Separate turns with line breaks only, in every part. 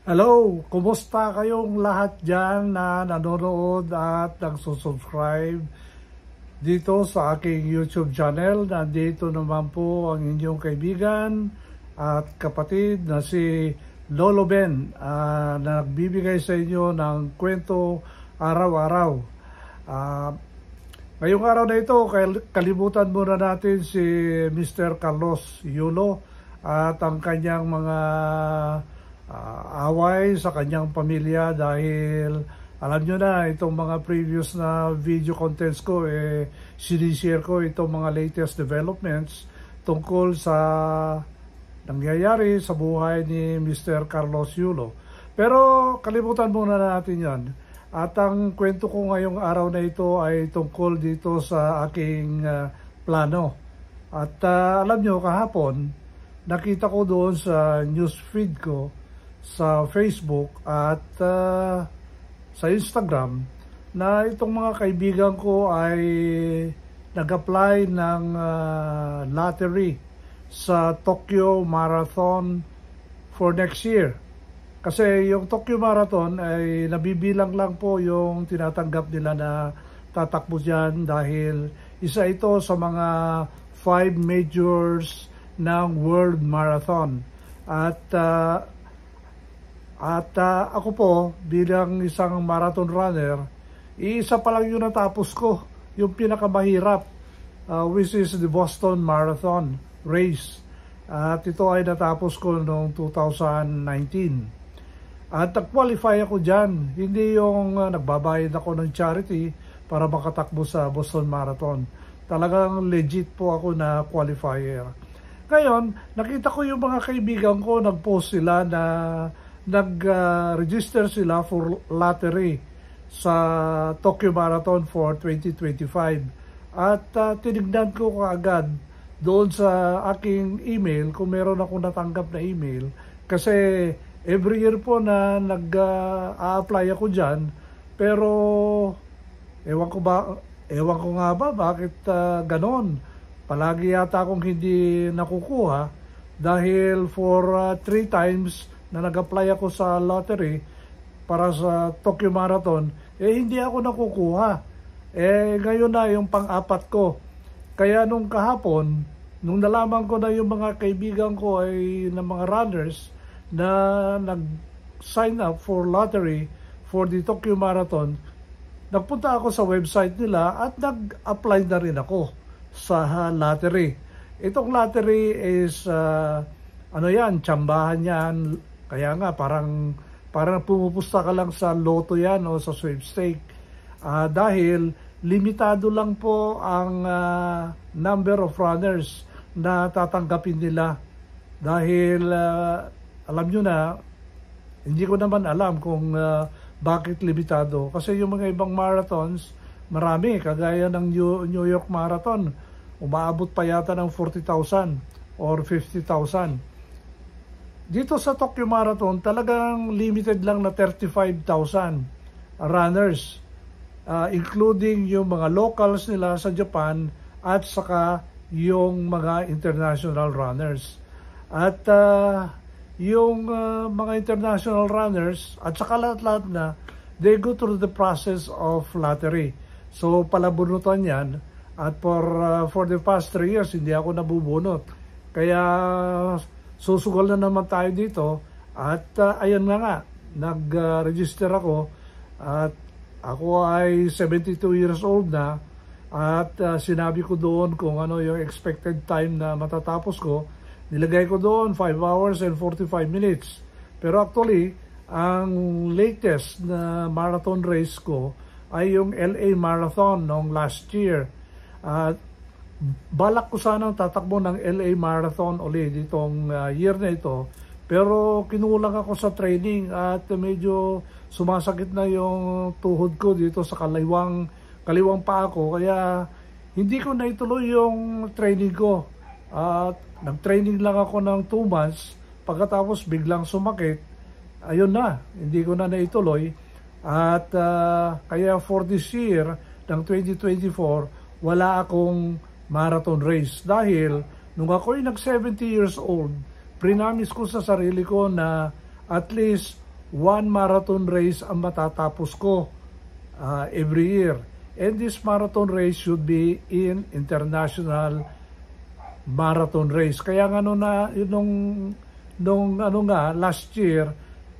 Hello, kumusta kayong lahat dyan na nanonood at nagsusubscribe dito sa aking YouTube channel? Nandito naman po ang inyong kaibigan at kapatid na si Lolo Ben na nagbibigay sa inyo ng kwento araw-araw. Ngayong araw na ito, kalimutan muna natin si Mr. Carlos Yulo at ang kanyang mga away sa kanyang pamilya dahil alam nyo na itong mga previous na video contents ko sinishare ko itong mga latest developments tungkol sa nangyayari sa buhay ni Mr. Carlos Yulo. Pero kalimutan muna natin yan. At ang kwento ko ngayong araw na ito ay tungkol dito sa aking plano. At alam nyo, kahapon nakita ko doon sa newsfeed ko sa Facebook at sa Instagram na itong mga kaibigan ko ay nag-apply ng lottery sa Tokyo Marathon for next year. Kasi yung Tokyo Marathon ay nabibilang lang po yung tinatanggap nila na tatakbo dyan dahil isa ito sa mga 5 majors ng World Marathon. At ako po, bilang isang marathon runner, isa pa lang yung natapos ko, yung pinakamahirap, which is the Boston Marathon race. At ito ay natapos ko noong 2019. At nag-qualify ako dyan, hindi yung nagbabayad ako ng charity para makatakbo sa Boston Marathon. Talagang legit po ako na qualifier. Ngayon, nakita ko yung mga kaibigan ko, nag-post sila na nag-register sila for lottery sa Tokyo Marathon for 2025. At tinignan ko kaagad doon sa aking email kung meron akong natanggap na email. Kasi every year po na nag-a-apply ako dyan. Pero ewan ko nga ba bakit ganon. Palagi yata akong hindi nakukuha dahil for 3 times na nag-apply ako sa lottery para sa Tokyo Marathon, hindi ako nakukuha. Ngayon na yung pang-apat ko. Kaya nung kahapon, nung nalaman ko na yung mga kaibigan ko ay ng mga runners na nag-sign up for lottery for the Tokyo Marathon, nagpunta ako sa website nila at nag-apply na rin ako sa lottery. Itong lottery is, tsambahan yan. Kaya nga, parang pumupusta ka lang sa loto yan o sa sweepstake. Dahil limitado lang po ang number of runners na tatanggapin nila. Dahil alam nyo na, hindi ko naman alam kung bakit limitado. Kasi yung mga ibang marathons, marami. Kagaya ng New York Marathon, umaabot pa yata ng 40,000 or 50,000. Dito sa Tokyo Marathon, talagang limited lang na 35,000 runners, including yung mga locals nila sa Japan at saka yung mga international runners. At yung mga international runners at saka lahat-lahat na, they go through the process of lottery. So palabunutan yan at for the past 3 years hindi ako nabubunot. Kaya susugal na naman tayo dito at ayan nga, nag-register ako at ako ay 72 years old na at sinabi ko doon kung ano yung expected time na matatapos ko. Nilagay ko doon 5 hours and 45 minutes. Pero actually, ang latest na marathon race ko ay yung LA Marathon noong last year. Balak ko sanang tatakbo ng LA Marathon ulit ditong year na ito. Pero kinulang ako sa training at medyo sumasakit na yung tuhod ko dito sa kaliwang paa ko. Kaya hindi ko naituloy yung training ko. At nag-training lang ako ng 2 months. Pagkatapos biglang sumakit. Ayun na, hindi ko na naituloy. At kaya for this year ng 2024, wala akong marathon race dahil nung ako'y nag 70 years old, prinamis ko sa sarili ko na at least one marathon race ang matatapos ko every year. And this marathon race should be in international marathon race. Kaya nga last year,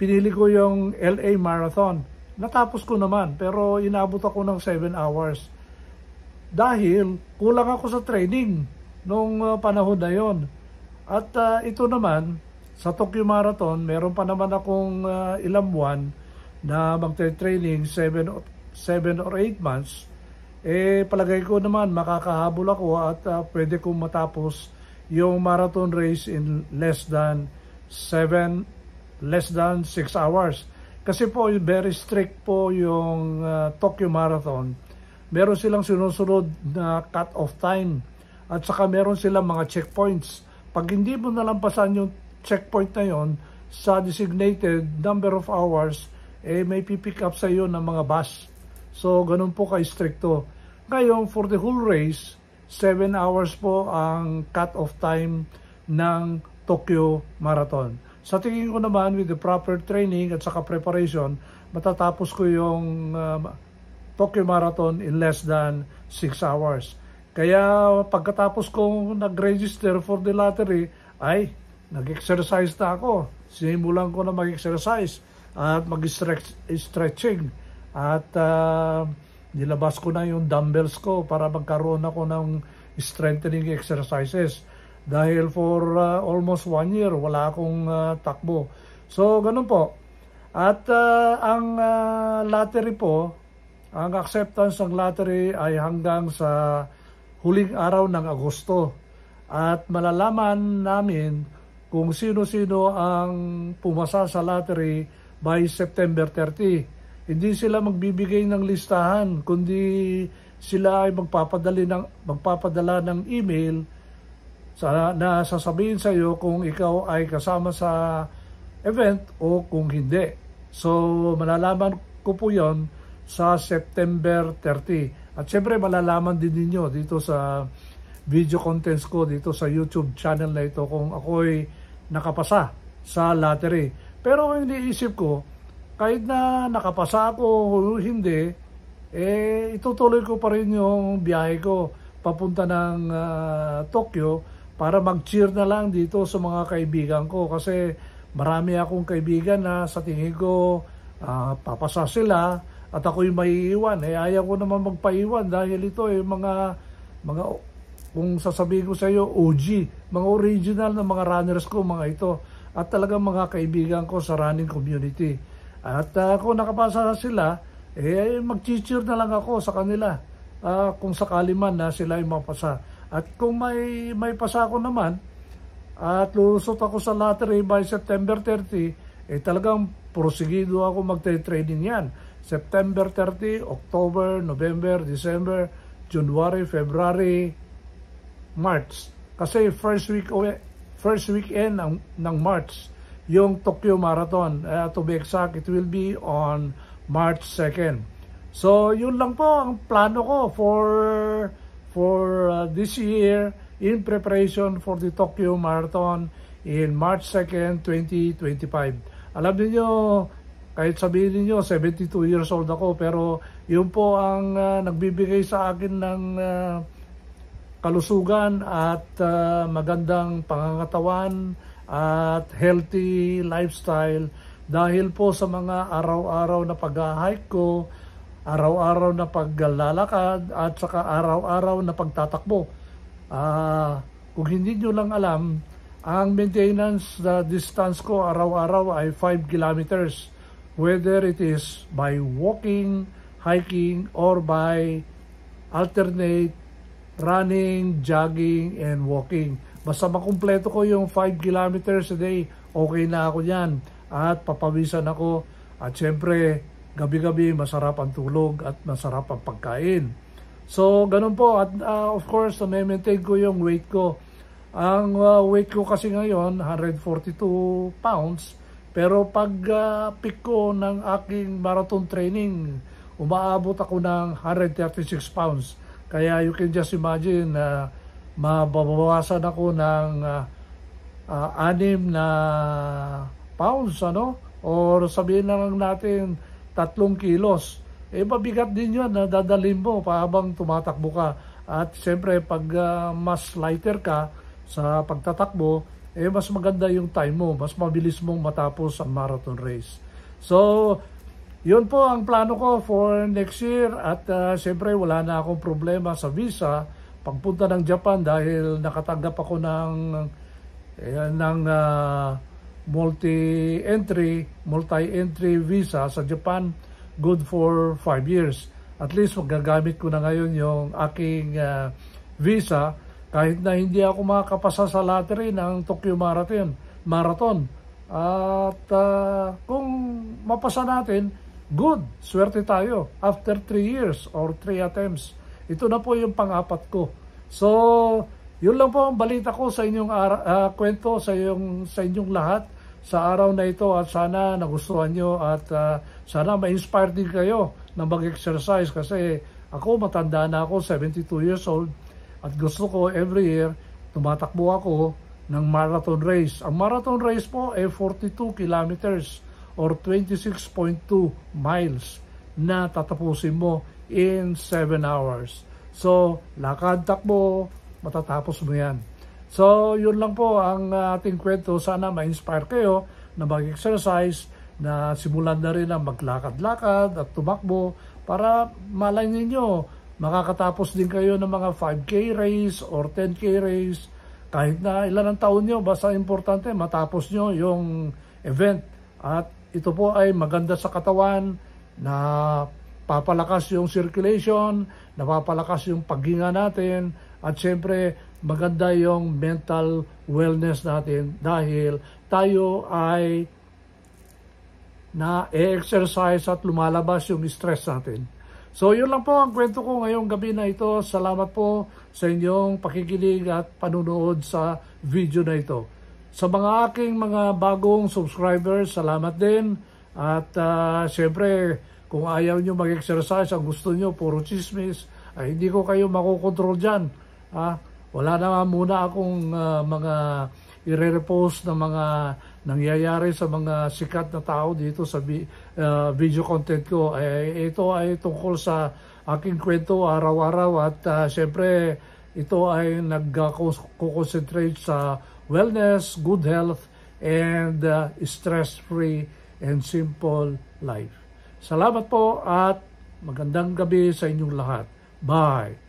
pinili ko yung LA Marathon. Natapos ko naman, pero inabot ako ng 7 hours. Dahil kulang ako sa training nung panahon na yon. At ito naman, sa Tokyo Marathon, meron pa naman akong ilang buwan na magte-training, 7 or 8 months. Palagay ko naman makakahabol ako at pwede kong matapos yung marathon race in less than 6 hours. Kasi po, very strict po yung Tokyo Marathon. Meron silang sinusunod na cut-off time at saka meron silang mga checkpoints. Pag hindi mo nalampasan yung checkpoint na yon sa designated number of hours, may pipick up sa iyo ng mga bus. So, ganun po ka-stricto. Ngayon, for the whole race, 7 hours po ang cut-off time ng Tokyo Marathon. Sa tingin ko naman, with the proper training at saka preparation, matatapos ko yung Tokyo Marathon in less than 6 hours. Kaya pagkatapos kong nag-register for the lottery, nag-exercise na ako. Sinimulan ko na mag-exercise at mag-stretching. At nilabas ko na yung dumbbells ko para magkaroon ako ng strengthening exercises. Dahil for almost 1 year, wala akong takbo. So, ganun po. At ang lottery po, ang acceptance ng lottery ay hanggang sa huling araw ng Agosto. At malalaman namin kung sino-sino ang pumasa sa lottery by September 30. Hindi sila magbibigay ng listahan, kundi sila ay magpapadala ng email na sasabihin sa iyo kung ikaw ay kasama sa event o kung hindi. So, malalaman ko po yon sa September 30. At syempre, malalaman din ninyo dito sa video contents ko dito sa YouTube channel na ito kung ako'y nakapasa sa lottery. Pero ang iniisip ko, kahit na nakapasa ako o hindi, itutuloy ko pa rin yung biyahe ko papunta ng Tokyo para mag-cheer na lang dito sa mga kaibigan ko. Kasi marami akong kaibigan na sa tingin ko papasa sila at ako'y maiiwan. Ayaw ko naman magpaiwan dahil ito mga kung sasabihin ko sa iyo, OG, mga original na mga runners ko, mga ito. At talagang mga kaibigan ko sa running community. At kung nakapasa sila, mag-cheer na lang ako sa kanila. Kung sakali man na sila ay mapasa. At kung may pasa ako naman, at lusot ako sa lottery by September 30, talagang prosigido ako mag-training yan. September 30, October, November, December, January, February, March. Kasi first weekend ng March yung Tokyo Marathon. To be exact, it will be on March 2nd. So, yun lang po ang plano ko for this year in preparation for the Tokyo Marathon in March 2nd, 2025. Alam niyo, kahit sabihin niyo 72 years old ako, pero yun po ang nagbibigay sa akin ng kalusugan at magandang pangangatawan at healthy lifestyle dahil po sa mga araw-araw na pag-hike ko, araw-araw na paglalakad at saka araw-araw na pagtatakbo. Kung hindi nyo lang alam, ang maintenance distance ko araw-araw ay 5 kilometers, whether it is by walking, hiking, or by alternate running, jogging, and walking. Basta makumpleto ko yung 5 kilometers a day, okay na ako yan. At papawisan ako. At syempre, gabi-gabi masarap ang tulog at masarap ang pagkain. So, ganun po. At of course, na-maintain ko yung weight ko. Ang weight ko kasi ngayon, 142 pounds. Pero pag peak ko ng aking marathon training, umaabot ako ng 136 pounds. Kaya you can just imagine na mababawasan ako ng 6 na pounds or sabihin na lang natin 3 kilos, mabigat din yun na dadalhin mo habang tumatakbo ka. At siyempre, pag mas lighter ka sa pagtatakbo, mas maganda yung time mo, mas mabilis mong matapos ang marathon race. So, yun po ang plano ko for next year. At siyempre, wala na akong problema sa visa pagpunta ng Japan dahil nakatanggap ako ng multi-entry visa sa Japan, good for 5 years. At least magagamit ko na ngayon yung aking visa kahit na hindi ako makakapasa sa lottery ng Tokyo Marathon. At kung mapasa natin, good, swerte tayo. After 3 years or 3 attempts, ito na po yung pang-apat ko. So, yun lang po ang balita ko sa inyong kwento sa inyong lahat sa araw na ito, at sana nagustuhan nyo at sana ma-inspire din kayo na mag-exercise kasi ako matanda na ako, 72 years old, at gusto ko every year tumatakbo ako ng marathon race. Ang marathon race po ay 42 kilometers or 26.2 miles na tatapusin mo in 7 hours. So, lakad, takbo, matatapos mo yan. So, yun lang po ang ating kwento. Sana ma-inspire kayo na mag-exercise, na simulan na rin ang maglakad-lakad at tumakbo para malay ninyo, makakatapos din kayo ng mga 5K race or 10K race. Kahit na ilan ang taon nyo, basta importante matapos nyo yung event. At ito po ay maganda sa katawan, na papalakas yung circulation, napapalakas yung paghinga natin, at syempre maganda yung mental wellness natin dahil tayo ay na-exercise at lumalabas yung stress natin. So yun lang po ang kwento ko ngayong gabi na ito. Salamat po sa inyong pakikinig at panunood sa video na ito. Sa mga aking mga bagong subscribers, salamat din. At syempre, kung ayaw nyo mag-exercise, ang gusto nyo puro chismis, ay hindi ko kayo makokontrol dyan. Wala na muna akong mga i-repost na mga nangyayari sa mga sikat na tao dito sa video content ko. Ito ay tungkol sa aking kwento araw-araw, at syempre ito ay nag-concentrate sa wellness, good health, and stress-free and simple life. Salamat po at magandang gabi sa inyong lahat. Bye!